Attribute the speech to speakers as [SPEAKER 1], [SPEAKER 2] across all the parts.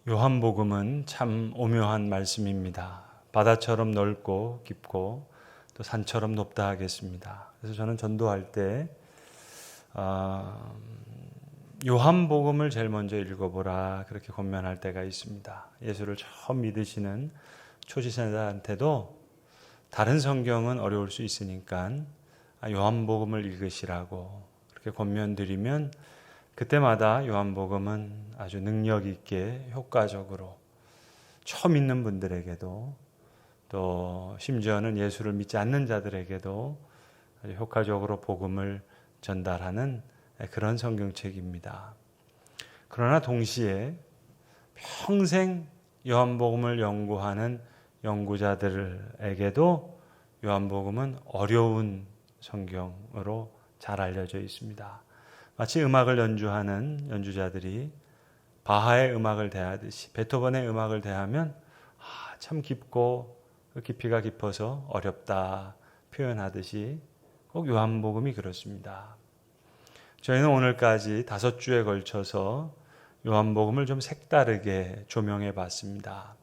[SPEAKER 1] 요한복음은 참 오묘한 말씀입니다. 바다처럼 넓고 깊고 또 산처럼 높다 하겠습니다. 그래서 저는 전도할 때 요한복음을 제일 먼저 읽어보라 그렇게 권면할 때가 있습니다. 예수를 처음 믿으시는 초지자들한테도 다른 성경은 어려울 수 있으니까 요한복음을 읽으시라고 그렇게 권면드리면 그때마다 요한복음은 아주 능력 있게 효과적으로 처음 믿는 분들에게도 또 심지어는 예수를 믿지 않는 자들에게도 아주 효과적으로 복음을 전달하는 그런 성경책입니다. 그러나 동시에 평생 요한복음을 연구하는 연구자들에게도 요한복음은 어려운 성경으로 잘 알려져 있습니다. 마치 음악을 연주하는 연주자들이 바하의 음악을 대하듯이 베토벤의 음악을 대하면 참 깊고 깊이가 깊어서 어렵다 표현하듯이 꼭 요한복음이 그렇습니다. 저희는 오늘까지 5주에 걸쳐서 요한복음을 좀 색다르게 조명해 봤습니다.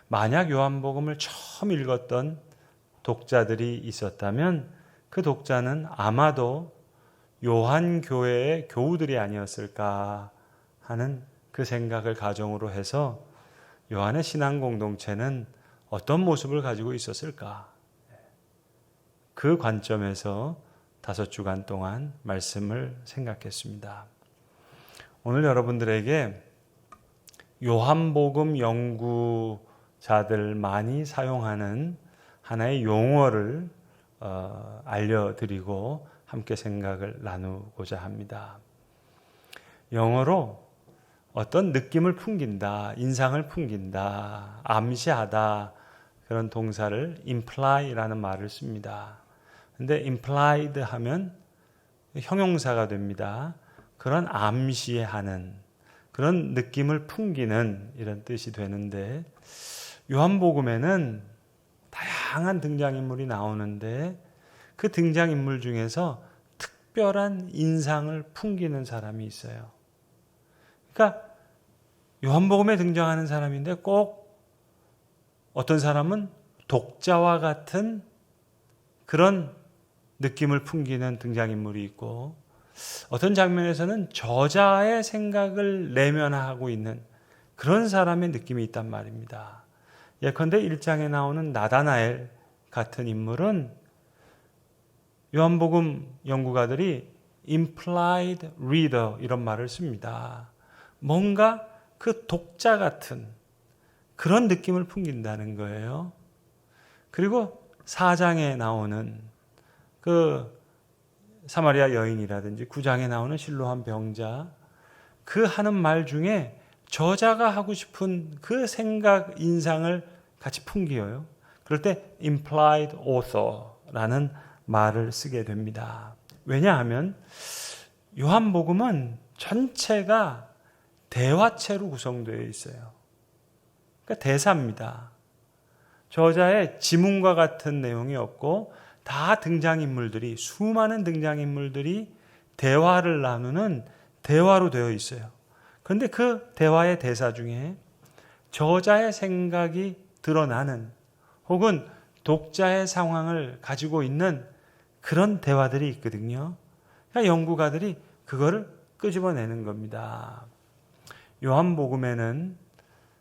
[SPEAKER 1] 만약 요한복음을 처음 읽었던 독자들이 있었다면 그 독자는 아마도 요한교회의 교우들이 아니었을까 하는 그 생각을 가정으로 해서 요한의 신앙 공동체는 어떤 모습을 가지고 있었을까? 그 관점에서 5주간 동안 말씀을 생각했습니다. 오늘 여러분들에게 요한복음 연구자들만이 사용하는 하나의 용어를 알려드리고 함께 생각을 나누고자 합니다. 영어로 어떤 느낌을 풍긴다, 인상을 풍긴다, 암시하다 그런 동사를 imply라는 말을 씁니다. 근데 implied 하면 형용사가 됩니다. 그런 암시하는 그런 느낌을 풍기는 이런 뜻이 되는데 요한복음에는 다양한 등장인물이 나오는데 그 등장인물 중에서 특별한 인상을 풍기는 사람이 있어요. 그러니까 요한복음에 등장하는 사람인데 꼭 어떤 사람은 독자와 같은 그런 느낌을 풍기는 등장인물이 있고 어떤 장면에서는 저자의 생각을 내면하고 있는 그런 사람의 느낌이 있단 말입니다. 예컨대 1장에 나오는 나다나엘 같은 인물은 요한복음 연구가들이 implied reader 이런 말을 씁니다. 뭔가 그 독자 같은 그런 느낌을 풍긴다는 거예요. 그리고 4장에 나오는 그 사마리아 여인이라든지 9장에 나오는 실로암 병자 그 하는 말 중에 저자가 하고 싶은 그 생각, 인상을 같이 풍겨요. 그럴 때 implied author라는 말을 쓰게 됩니다. 왜냐하면 요한복음은 전체가 대화체로 구성되어 있어요. 그러니까 대사입니다. 저자의 지문과 같은 내용이 없고 다 등장인물들이 수많은 등장인물들이 대화를 나누는 대화로 되어 있어요. 그런데 그 대화의 대사 중에 저자의 생각이 드러나는 혹은 독자의 상황을 가지고 있는 그런 대화들이 있거든요. 그러니까 연구가들이 그거를 끄집어내는 겁니다. 요한복음에는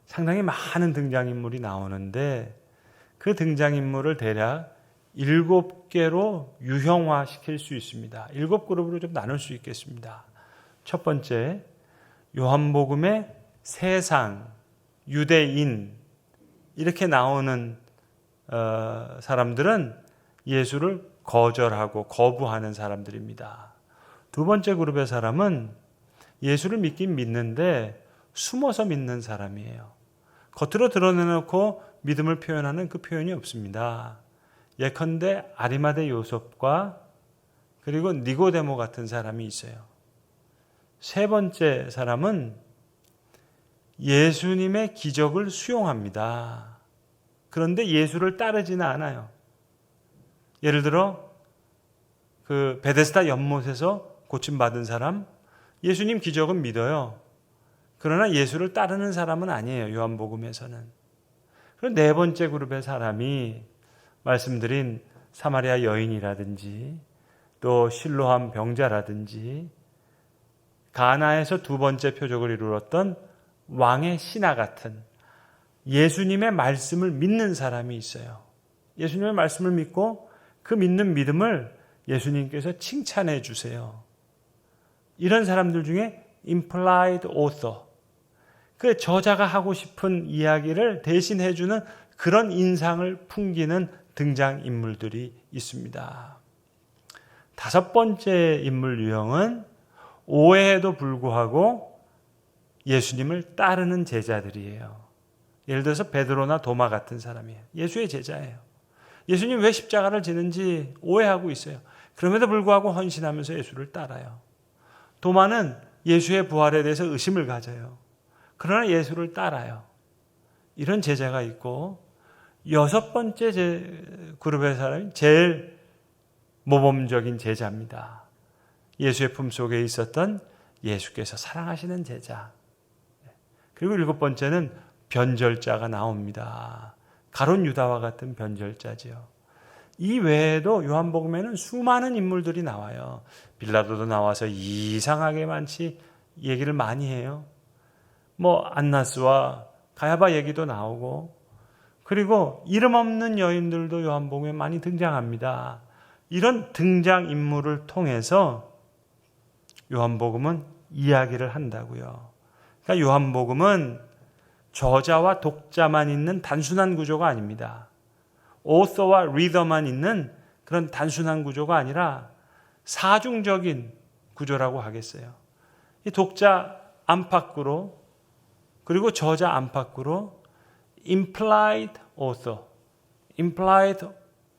[SPEAKER 1] 상당히 많은 등장인물이 나오는데 그 등장인물을 대략 7개로 유형화시킬 수 있습니다. 7그룹으로 좀 나눌 수 있겠습니다. 첫 번째, 요한복음의 세상, 유대인 이렇게 나오는 사람들은 예수를 거절하고 거부하는 사람들입니다. 두 번째 그룹의 사람은 예수를 믿긴 믿는데 숨어서 믿는 사람이에요. 겉으로 드러내놓고 믿음을 표현하는 그 표현이 없습니다. 예컨대 아리마대 요셉과 그리고 니고데모 같은 사람이 있어요. 세 번째 사람은 예수님의 기적을 수용합니다. 그런데 예수를 따르지는 않아요. 예를 들어 그 베데스다 연못에서 고침받은 사람, 예수님 기적은 믿어요. 그러나 예수를 따르는 사람은 아니에요. 요한복음에서는. 그리고 네 번째 그룹의 사람이 말씀드린 사마리아 여인이라든지 또 실로암 병자라든지 가나에서 두 번째 표적을 이루었던 왕의 신하 같은 예수님의 말씀을 믿는 사람이 있어요. 예수님의 말씀을 믿고 그 믿는 믿음을 예수님께서 칭찬해 주세요. 이런 사람들 중에 implied author, 그 저자가 하고 싶은 이야기를 대신 해주는 그런 인상을 풍기는 등장인물들이 있습니다. 다섯 번째 인물 유형은 오해에도 불구하고 예수님을 따르는 제자들이에요. 예를 들어서 베드로나 도마 같은 사람이에요. 예수의 제자예요. 예수님 왜 십자가를 지는지 오해하고 있어요. 그럼에도 불구하고 헌신하면서 예수를 따라요. 도마는 예수의 부활에 대해서 의심을 가져요. 그러나 예수를 따라요. 이런 제자가 있고, 여섯 번째 그룹의 사람이 제일 모범적인 제자입니다. 예수의 품속에 있었던 예수께서 사랑하시는 제자. 그리고 일곱 번째는 변절자가 나옵니다. 가룟 유다와 같은 변절자지요. 이 외에도 요한복음에는 수많은 인물들이 나와요. 빌라도도 나와서 이상하게 많이 얘기를 많이 해요. 안나스와 가야바 얘기도 나오고, 그리고 이름 없는 여인들도 요한복음에 많이 등장합니다. 이런 등장인물을 통해서 요한복음은 이야기를 한다고요. 그러니까 요한복음은 저자와 독자만 있는 단순한 구조가 아닙니다. 오서와 리더만 있는 그런 단순한 구조가 아니라 사중적인 구조라고 하겠어요. 이 독자 안팎으로, 그리고 저자 안팎으로 implied author, implied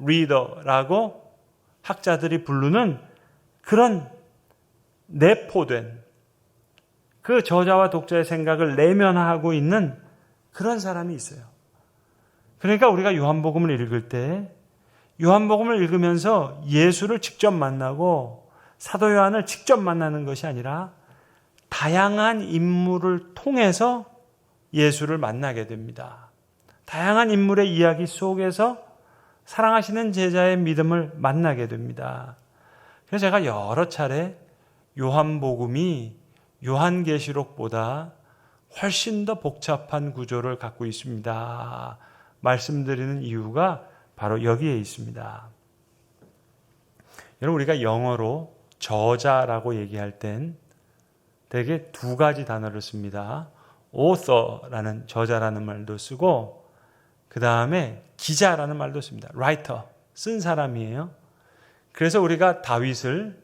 [SPEAKER 1] reader라고 학자들이 부르는 그런 내포된 그 저자와 독자의 생각을 내면화하고 있는 그런 사람이 있어요. 그러니까 우리가 요한복음을 읽을 때 요한복음을 읽으면서 예수를 직접 만나고 사도 요한을 직접 만나는 것이 아니라 다양한 인물을 통해서 예수를 만나게 됩니다. 다양한 인물의 이야기 속에서 사랑하시는 제자의 믿음을 만나게 됩니다. 그래서 제가 여러 차례 요한복음이 요한계시록보다 훨씬 더 복잡한 구조를 갖고 있습니다 말씀드리는 이유가 바로 여기에 있습니다. 여러분, 우리가 영어로 저자라고 얘기할 땐 대개 두 가지 단어를 씁니다. author라는 저자라는 말도 쓰고, 그 다음에 기자라는 말도 씁니다. writer, 쓴 사람이에요. 그래서 우리가 다윗을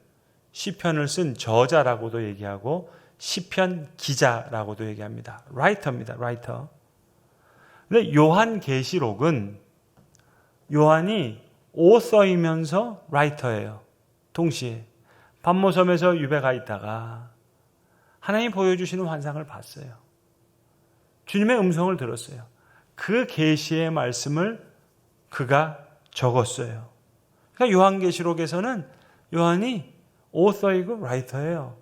[SPEAKER 1] 시편을 쓴 저자라고도 얘기하고 시편 기자라고도 얘기합니다. writer입니다. writer. 근데 요한계시록은 요한이 author이면서 writer예요. 동시에 반모섬에서 유배가 있다가 하나님이 보여주시는 환상을 봤어요. 주님의 음성을 들었어요. 그 계시의 말씀을 그가 적었어요. 그러니까 요한계시록에서는 요한이 author이고 writer예요.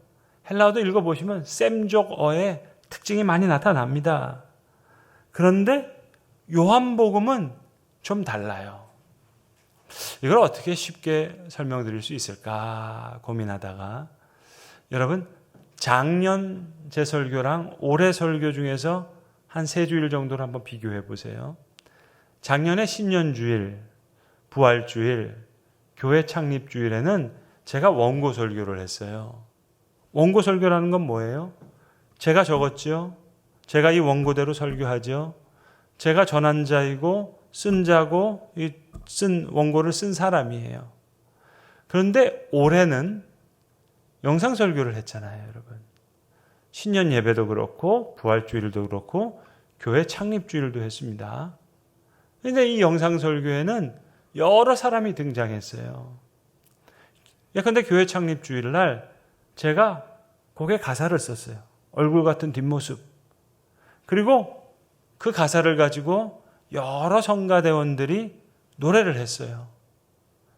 [SPEAKER 1] 헬라어도 읽어보시면 셈족어의 특징이 많이 나타납니다. 그런데 요한복음은 좀 달라요. 이걸 어떻게 쉽게 설명드릴 수 있을까 고민하다가, 여러분, 작년 제 설교랑 올해 설교 중에서 한 3주일 정도를 한번 비교해 보세요. 작년에 신년주일, 부활주일, 교회 창립주일에는 제가 원고 설교를 했어요. 원고 설교라는 건 뭐예요? 제가 적었죠. 제가 이 원고대로 설교하죠. 제가 전한 자이고 쓴 자고 쓴 원고를 쓴 사람이에요. 그런데 올해는 영상 설교를 했잖아요, 여러분. 신년 예배도 그렇고 부활주일도 그렇고 교회 창립주일도 했습니다. 그런데 이 영상 설교에는 여러 사람이 등장했어요. 예컨대 교회 창립주일 날 제가 곡에 가사를 썼어요. 얼굴 같은 뒷모습. 그리고 그 가사를 가지고 여러 성가대원들이 노래를 했어요.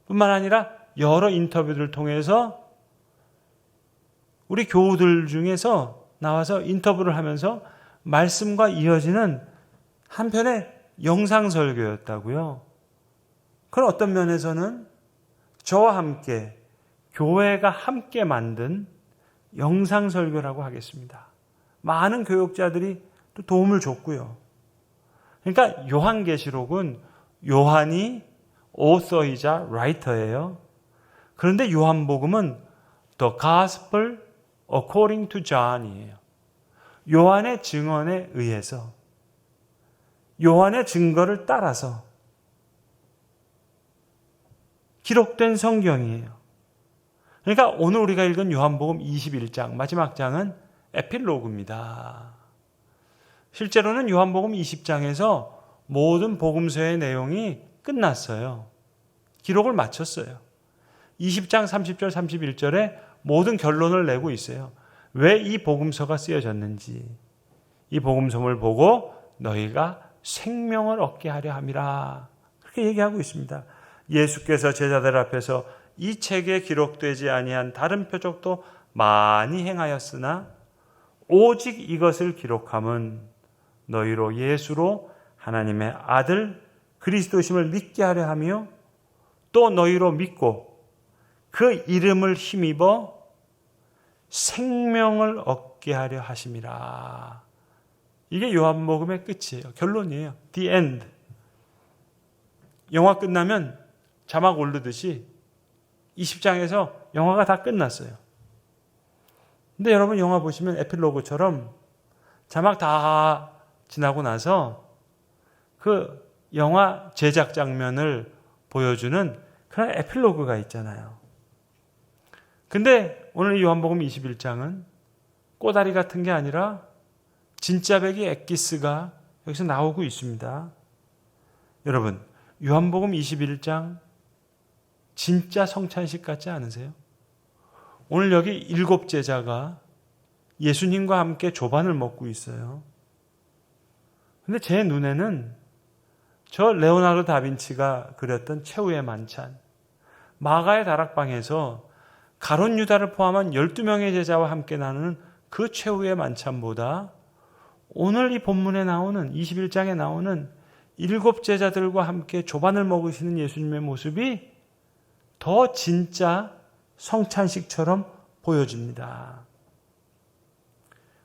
[SPEAKER 1] 뿐만 아니라 여러 인터뷰를 통해서 우리 교우들 중에서 나와서 인터뷰를 하면서 말씀과 이어지는 한편의 영상 설교였다고요. 그건 어떤 면에서는 저와 함께 교회가 함께 만든 영상 설교라고 하겠습니다. 많은 교역자들이 또 도움을 줬고요. 그러니까 요한계시록은 요한이 오서이자 라이터예요. 그런데 요한복음은 The Gospel According to John이에요. 요한의 증언에 의해서, 요한의 증거를 따라서 기록된 성경이에요. 그러니까 오늘 우리가 읽은 요한복음 21장, 마지막 장은 에필로그입니다. 실제로는 요한복음 20장에서 모든 복음서의 내용이 끝났어요. 기록을 마쳤어요. 20장 30절 31절에 모든 결론을 내고 있어요. 왜 이 복음서가 쓰여졌는지, 이 복음서를 보고 너희가 생명을 얻게 하려 함이라, 그렇게 얘기하고 있습니다. 예수께서 제자들 앞에서 이 책에 기록되지 아니한 다른 표적도 많이 행하였으나 오직 이것을 기록함은 너희로 예수로 하나님의 아들 그리스도심을 믿게 하려 하며 또 너희로 믿고 그 이름을 힘입어 생명을 얻게 하려 하심이라. 이게 요한복음의 끝이에요. 결론이에요. The end. 영화 끝나면 자막 오르듯이 20장에서 영화가 다 끝났어요. 근데 여러분 영화 보시면 에필로그처럼 자막 다 지나고 나서 그 영화 제작 장면을 보여주는 그런 에필로그가 있잖아요. 근데 오늘 요한복음 21장은 꼬다리 같은 게 아니라 진짜 배기 엑기스가 여기서 나오고 있습니다. 여러분, 요한복음 21장 진짜 성찬식 같지 않으세요? 오늘 여기 7 제자가 예수님과 함께 조반을 먹고 있어요. 근데 제 눈에는 저 레오나르도 다빈치가 그렸던 최후의 만찬, 마가의 다락방에서 가룟 유다를 포함한 12명의 제자와 함께 나누는 그 최후의 만찬보다 오늘 이 본문에 나오는 21장에 나오는 7 제자들과 함께 조반을 먹으시는 예수님의 모습이 더 진짜 성찬식처럼 보여집니다.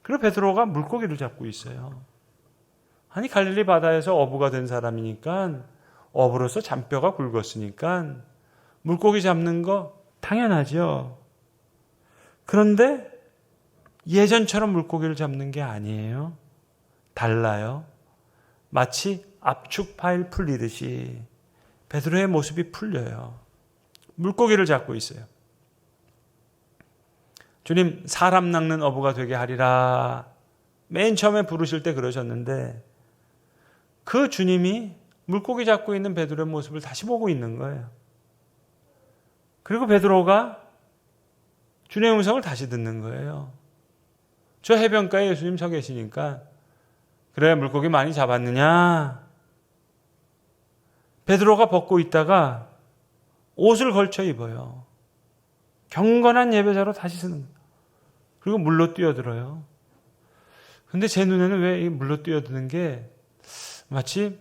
[SPEAKER 1] 그리고 베드로가 물고기를 잡고 있어요. 아니 갈릴리 바다에서 어부가 된 사람이니까, 어부로서 잔뼈가 굵었으니까 물고기 잡는 거 당연하죠. 그런데 예전처럼 물고기를 잡는 게 아니에요. 달라요. 마치 압축 파일 풀리듯이 베드로의 모습이 풀려요. 물고기를 잡고 있어요. 주님, 사람 낚는 어부가 되게 하리라. 맨 처음에 부르실 때 그러셨는데 그 주님이 물고기 잡고 있는 베드로의 모습을 다시 보고 있는 거예요. 그리고 베드로가 주님의 음성을 다시 듣는 거예요. 저 해변가에 예수님 서 계시니까, 그래 물고기 많이 잡았느냐? 베드로가 벗고 있다가 옷을 걸쳐 입어요. 경건한 예배자로 다시 쓰는 거예요. 그리고 물로 뛰어들어요. 근데 제 눈에는 왜 물로 뛰어드는 게 마치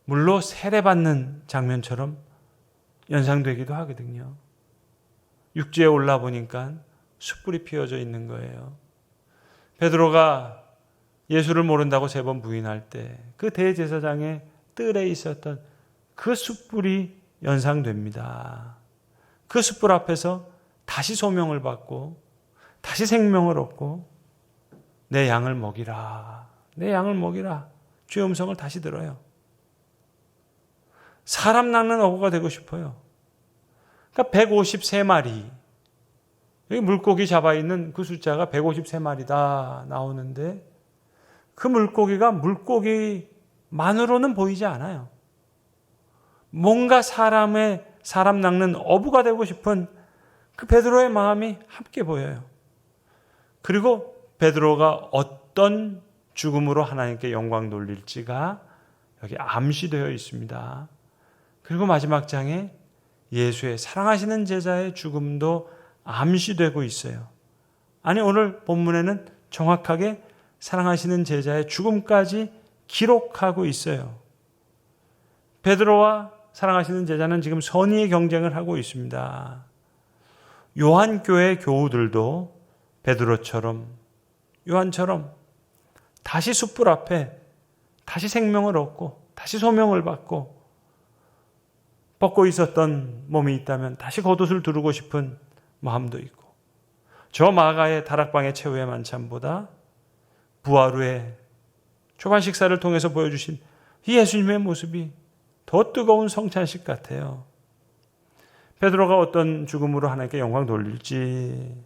[SPEAKER 1] 물로 세례받는 장면처럼 연상되기도 하거든요. 육지에 올라보니까 숯불이 피어져 있는 거예요. 베드로가 예수를 모른다고 3번 부인할 때 그 대제사장의 뜰에 있었던 그 숯불이 연상됩니다. 그 숯불 앞에서 다시 소명을 받고 다시 생명을 얻고 내 양을 먹이라, 내 양을 먹이라, 주의 음성을 다시 들어요. 사람 낚는 어부가 되고 싶어요. 그러니까 153마리, 여기 물고기 잡아있는 그 숫자가 153마리다 나오는데 그 물고기가 물고기만으로는 보이지 않아요. 뭔가 사람 낚는 어부가 되고 싶은 그 베드로의 마음이 함께 보여요. 그리고 베드로가 어떤 죽음으로 하나님께 영광 돌릴지가 여기 암시되어 있습니다. 그리고 마지막 장에 예수의 사랑하시는 제자의 죽음도 암시되고 있어요. 아니 오늘 본문에는 정확하게 사랑하시는 제자의 죽음까지 기록하고 있어요. 베드로와 사랑하시는 제자는 지금 선의의 경쟁을 하고 있습니다. 요한교회 교우들도 베드로처럼 요한처럼 다시 숯불 앞에 다시 생명을 얻고 다시 소명을 받고 벗고 있었던 몸이 있다면 다시 겉옷을 두르고 싶은 마음도 있고, 저 마가의 다락방의 최후의 만찬보다 부활 후에 초반 식사를 통해서 보여주신 이 예수님의 모습이 더 뜨거운 성찬식 같아요. 베드로가 어떤 죽음으로 하나님께 영광 돌릴지,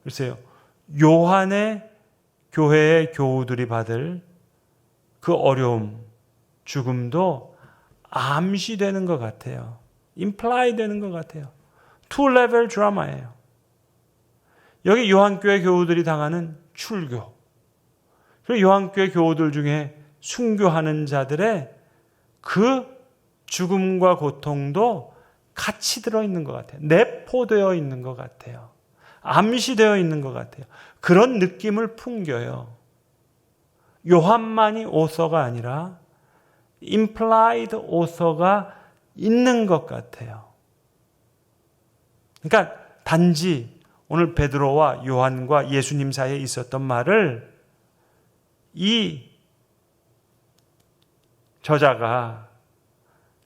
[SPEAKER 1] 글쎄요, 요한의 교회의 교우들이 받을 그 어려움, 죽음도 암시되는 것 같아요. 임플라이 되는 것 같아요. 투 레벨 드라마예요. 여기 요한교회 교우들이 당하는 출교, 그리고 요한교회 교우들 중에 순교하는 자들의 그 죽음과 고통도 같이 들어있는 것 같아요. 내포되어 있는 것 같아요. 암시되어 있는 것 같아요. 그런 느낌을 풍겨요. 요한만이 오서가 아니라 implied 오서가 있는 것 같아요. 그러니까 단지 오늘 베드로와 요한과 예수님 사이에 있었던 말을 이 저자가,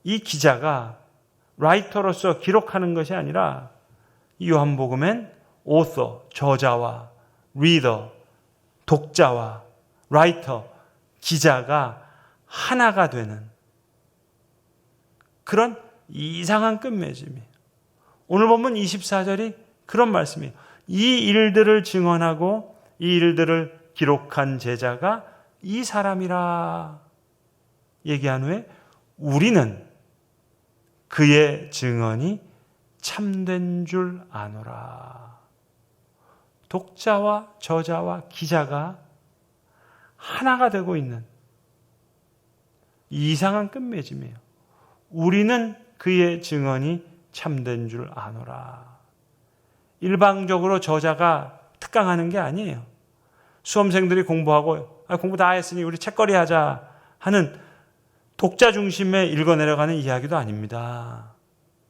[SPEAKER 1] 이 기자가 라이터로서 기록하는 것이 아니라 이 요한복음엔 오서, 저자와 리더, 독자와 라이터, 기자가 하나가 되는 그런 이상한 끝맺음이에요. 오늘 본문 24절이 그런 말씀이에요. 이 일들을 증언하고 이 일들을 기록한 제자가 이 사람이라 얘기한 후에 우리는 그의 증언이 참된 줄 아노라. 독자와 저자와 기자가 하나가 되고 있는 이상한 끝맺음이에요. 우리는 그의 증언이 참된 줄 아노라. 일방적으로 저자가 특강하는 게 아니에요. 수험생들이 공부하고 공부 다 했으니 우리 책거리 하자 하는 독자 중심에 읽어내려가는 이야기도 아닙니다.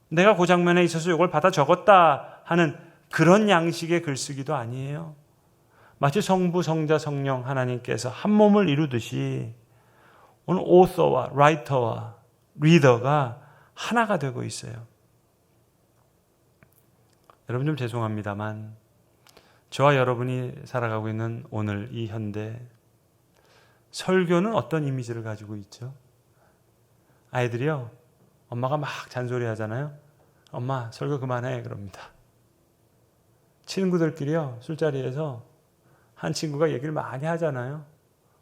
[SPEAKER 1] 내가 그 장면에 있어서 이걸 받아 적었다 하는 그런 양식의 글쓰기도 아니에요. 마치 성부, 성자, 성령 하나님께서 한 몸을 이루듯이 오늘 오서와 라이터와 리더가 하나가 되고 있어요. 여러분 좀 죄송합니다만 저와 여러분이 살아가고 있는 오늘 이 현대, 설교는 어떤 이미지를 가지고 있죠? 아이들이요, 엄마가 막 잔소리 하잖아요. 엄마 설교 그만해 그럽니다. 친구들끼리요, 술자리에서 한 친구가 얘기를 많이 하잖아요.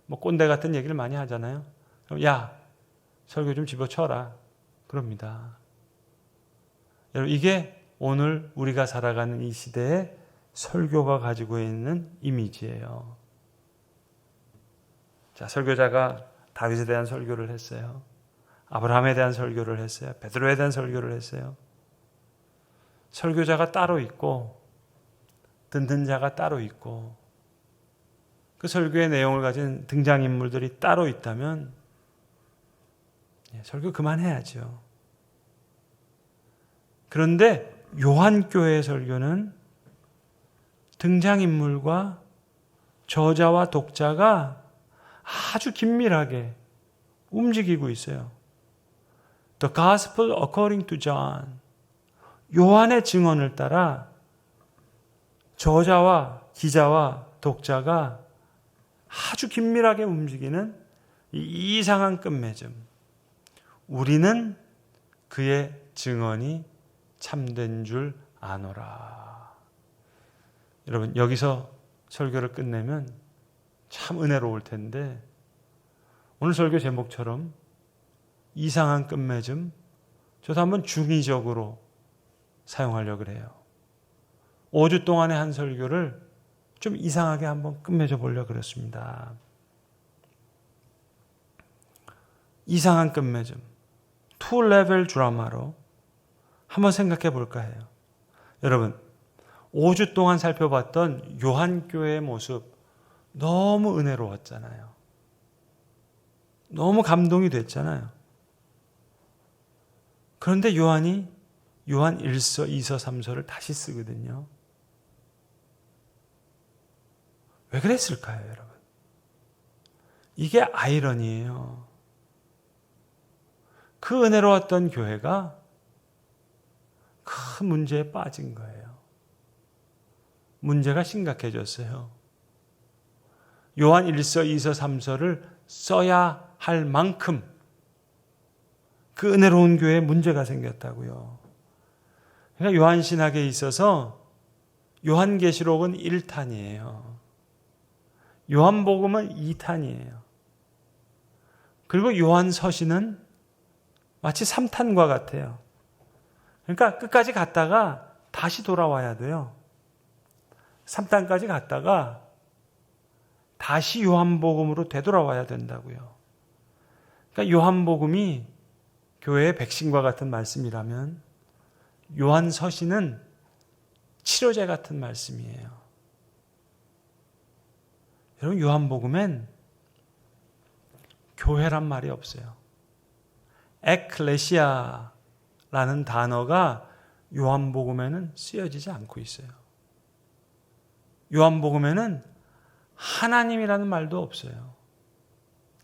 [SPEAKER 1] 뭐 꼰대 같은 얘기를 많이 하잖아요. 그럼 야, 설교 좀 집어쳐라 그럽니다. 여러분, 이게 오늘 우리가 살아가는 이 시대에 설교가 가지고 있는 이미지예요. 자, 설교자가 다윗에 대한 설교를 했어요. 아브라함에 대한 설교를 했어요. 베드로에 대한 설교를 했어요. 설교자가 따로 있고 듣는 자가 따로 있고 그 설교의 내용을 가진 등장인물들이 따로 있다면 설교 그만해야죠. 그런데 요한교회의 설교는 등장인물과 저자와 독자가 아주 긴밀하게 움직이고 있어요. The Gospel according to John. 요한의 증언을 따라 저자와 기자와 독자가 아주 긴밀하게 움직이는 이 이상한 끝맺음. 우리는 그의 증언이 참된 줄 아노라. 여러분, 여기서 설교를 끝내면 참 은혜로울 텐데 오늘 설교 제목처럼 이상한 끝맺음, 저도 한번 중의적으로 사용하려고 해요. 5주 동안의 한 설교를 좀 이상하게 한번 끝맺어 보려고 그랬습니다. 이상한 끝맺음, 투 레벨 드라마로 한번 생각해 볼까 해요. 여러분, 5주 동안 살펴봤던 요한교회의 모습, 너무 은혜로웠잖아요. 너무 감동이 됐잖아요. 그런데 요한이 요한 1서, 2서, 3서를 다시 쓰거든요. 왜 그랬을까요, 여러분? 이게 아이러니예요. 그 은혜로웠던 교회가 큰 문제에 빠진 거예요. 문제가 심각해졌어요. 요한 1서, 2서, 3서를 써야 할 만큼 그 은혜로운 교회에 문제가 생겼다고요. 그러니까 요한신학에 있어서 요한계시록은 1탄이에요. 요한복음은 2탄이에요. 그리고 요한서신은 마치 3탄과 같아요. 그러니까 끝까지 갔다가 다시 돌아와야 돼요. 3탄까지 갔다가 다시 요한복음으로 되돌아와야 된다고요. 그러니까 요한복음이 교회의 백신과 같은 말씀이라면 요한서신은 치료제 같은 말씀이에요. 여러분, 요한복음엔 교회란 말이 없어요. 에클레시아라는 단어가 요한복음에는 쓰여지지 않고 있어요. 요한복음에는 하나님이라는 말도 없어요.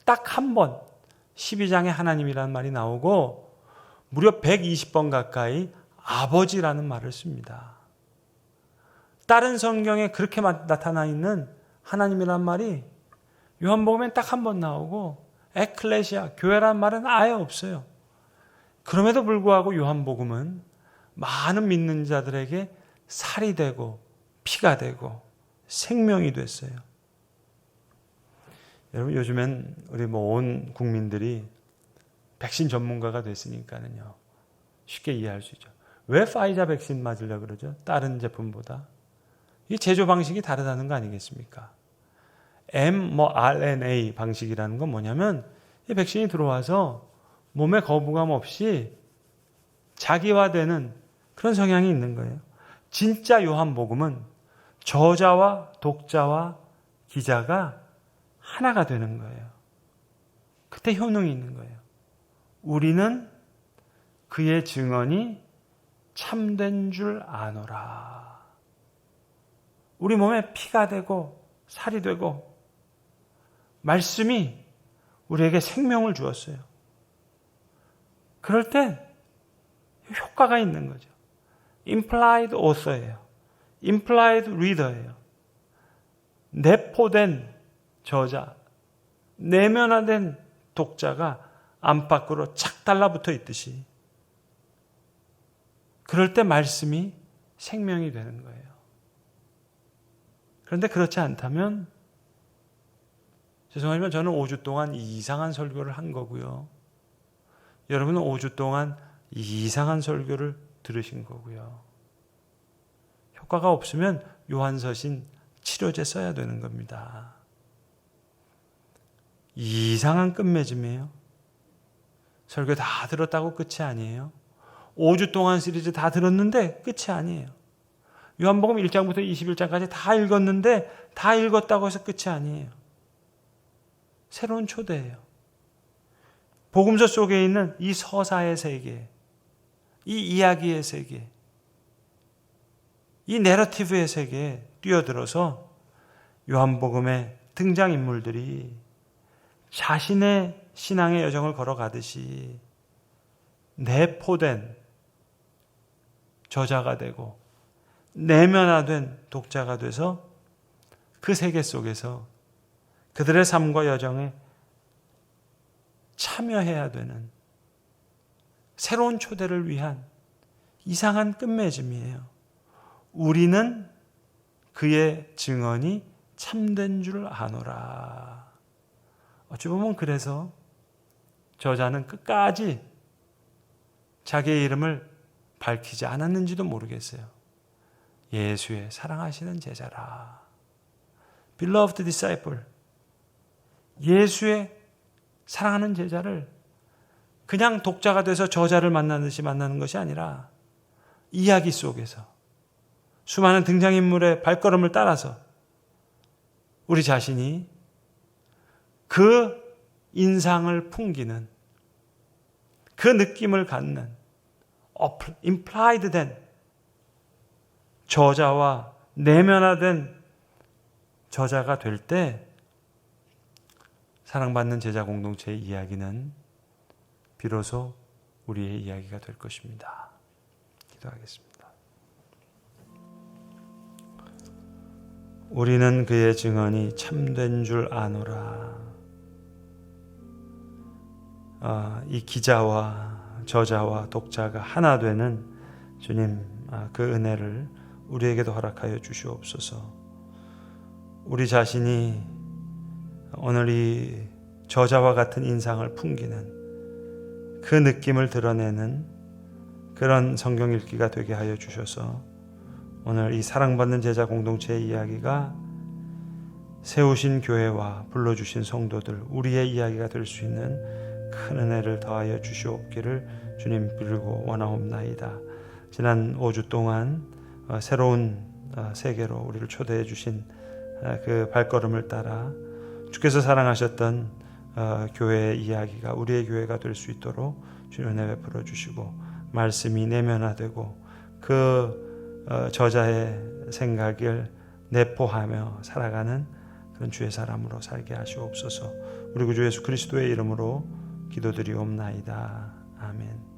[SPEAKER 1] 딱 한 번 12장에 하나님이라는 말이 나오고 무려 120번 가까이 아버지라는 말을 씁니다. 다른 성경에 그렇게 나타나 있는 하나님이라는 말이 요한복음엔 딱 한 번 나오고 에클레시아, 교회라는 말은 아예 없어요. 그럼에도 불구하고 요한복음은 많은 믿는 자들에게 살이 되고 피가 되고 생명이 됐어요. 여러분, 요즘엔 우리 온 국민들이 백신 전문가가 됐으니까는요, 쉽게 이해할 수 있죠. 왜 파이자 백신 맞으려고 그러죠? 다른 제품보다. 이 제조 방식이 다르다는 거 아니겠습니까? mRNA 방식이라는 건 뭐냐면 이 백신이 들어와서 몸에 거부감 없이 자기화되는 그런 성향이 있는 거예요. 진짜 요한복음은 저자와 독자와 기자가 하나가 되는 거예요. 그때 효능이 있는 거예요. 우리는 그의 증언이 참된 줄 아노라. 우리 몸에 피가 되고 살이 되고 말씀이 우리에게 생명을 주었어요. 그럴 때 효과가 있는 거죠. implied author예요. implied reader예요. 내포된 저자, 내면화된 독자가 안팎으로 착 달라붙어 있듯이 그럴 때 말씀이 생명이 되는 거예요. 그런데 그렇지 않다면 죄송하지만 저는 5주 동안 이상한 설교를 한 거고요. 여러분은 5주 동안 이상한 설교를 들으신 거고요. 효과가 없으면 요한서신 치료제 써야 되는 겁니다. 이상한 끝맺음이에요. 설교 다 들었다고 끝이 아니에요. 5주 동안 시리즈 다 들었는데 끝이 아니에요. 요한복음 1장부터 21장까지 다 읽었는데 다 읽었다고 해서 끝이 아니에요. 새로운 초대예요. 복음서 속에 있는 이 서사의 세계, 이 이야기의 세계, 이 내러티브의 세계에 뛰어들어서 요한복음의 등장인물들이 자신의 신앙의 여정을 걸어가듯이 내포된 저자가 되고 내면화된 독자가 돼서 그 세계 속에서 그들의 삶과 여정에 참여해야 되는 새로운 초대를 위한 이상한 끝맺음이에요. 우리는 그의 증언이 참된 줄 아노라. 어찌 보면 그래서 저자는 끝까지 자기의 이름을 밝히지 않았는지도 모르겠어요. 예수의 사랑하시는 제자라. Beloved disciple. 예수의 사랑하는 제자를 그냥 독자가 돼서 저자를 만나듯이 만나는 것이 아니라 이야기 속에서 수많은 등장인물의 발걸음을 따라서 우리 자신이 그 인상을 풍기는, 그 느낌을 갖는 implied 된 저자와 내면화된 저자가 될 때 사랑받는 제자 공동체의 이야기는 비로소 우리의 이야기가 될 것입니다. 기도하겠습니다. 우리는 그의 증언이 참된 줄 아노라. 이 기자와 저자와 독자가 하나 되는 주님, 그 은혜를 우리에게도 허락하여 주시옵소서. 우리 자신이 오늘 이 저자와 같은 인상을 풍기는 그 느낌을 드러내는 그런 성경 읽기가 되게 하여 주셔서 오늘 이 사랑받는 제자 공동체의 이야기가 세우신 교회와 불러주신 성도들, 우리의 이야기가 될 수 있는 큰 은혜를 더하여 주시옵기를 주님 빌고 원하옵나이다. 지난 5주 동안 새로운 세계로 우리를 초대해 주신 그 발걸음을 따라 주께서 사랑하셨던 교회의 이야기가 우리의 교회가 될 수 있도록 주님 은혜 베풀어 주시고, 말씀이 내면화되고 그 저자의 생각을 내포하며 살아가는 그런 주의 사람으로 살게 하시옵소서. 우리 구주 예수 그리스도의 이름으로 기도드리옵나이다. 아멘.